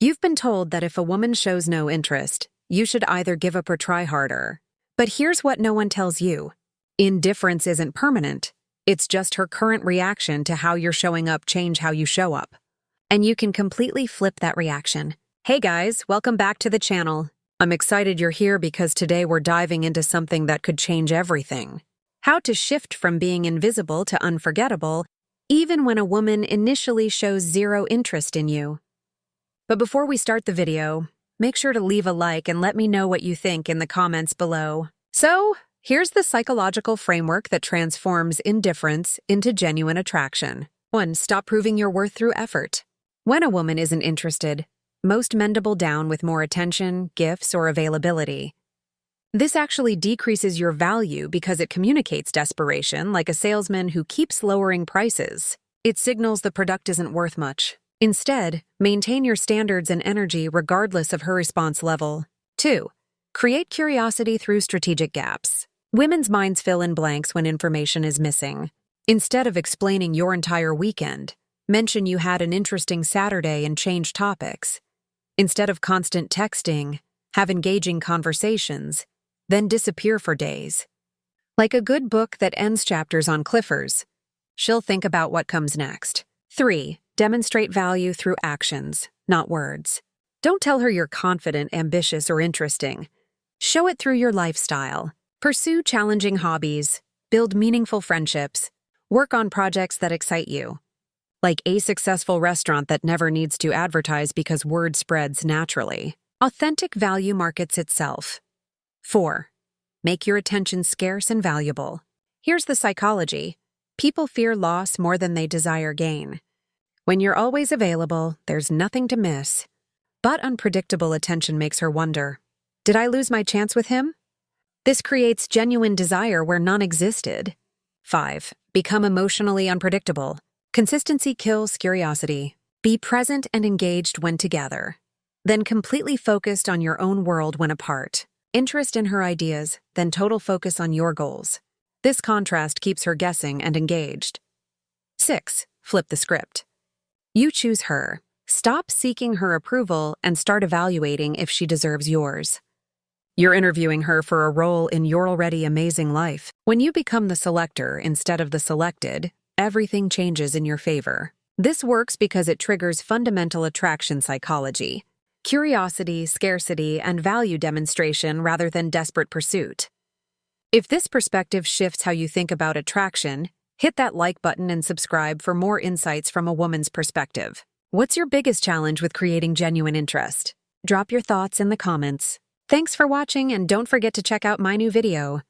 You've been told that if a woman shows no interest, you should either give up or try harder. But here's what no one tells you. Indifference isn't permanent. It's just her current reaction to how you're showing up change how you show up. And you can completely flip that reaction. Hey guys, welcome back to the channel. I'm excited you're here because today we're diving into something that could change everything. How to shift from being invisible to unforgettable, even when a woman initially shows zero interest in you. But before we start the video, make sure to leave a like and let me know what you think in the comments below. So, here's the psychological framework that transforms indifference into genuine attraction. 1. Stop proving your worth through effort. When a woman isn't interested, most men double down with more attention, gifts, or availability. This actually decreases your value because it communicates desperation, like a salesman who keeps lowering prices. It signals the product isn't worth much. Instead, maintain your standards and energy regardless of her response level. 2. Create curiosity through strategic gaps. Women's minds fill in blanks when information is missing. Instead of explaining your entire weekend, mention you had an interesting Saturday and change topics. Instead of constant texting, have engaging conversations, then disappear for days. Like a good book that ends chapters on cliffers, she'll think about what comes next. 3. Demonstrate value through actions, not words. Don't tell her you're confident, ambitious, or interesting. Show it through your lifestyle. Pursue challenging hobbies, build meaningful friendships, work on projects that excite you. Like a successful restaurant that never needs to advertise because word spreads naturally. Authentic value markets itself. 4. Make your attention scarce and valuable. Here's the psychology. People fear loss more than they desire gain. When you're always available, there's nothing to miss. But unpredictable attention makes her wonder, did I lose my chance with him? This creates genuine desire where none existed. 5. Become emotionally unpredictable. Consistency kills curiosity. Be present and engaged when together. Then completely focused on your own world when apart. Interest in her ideas, then total focus on your goals. This contrast keeps her guessing and engaged. 6. Flip the script. You choose her. Stop seeking her approval and start evaluating if she deserves yours. You're interviewing her for a role in your already amazing life. When you become the selector instead of the selected, everything changes in your favor. This works because it triggers fundamental attraction psychology. Curiosity, scarcity, and value demonstration rather than desperate pursuit. If this perspective shifts how you think about attraction, hit that like button and subscribe for more insights from a woman's perspective. What's your biggest challenge with creating genuine interest? Drop your thoughts in the comments. Thanks for watching and don't forget to check out my new video.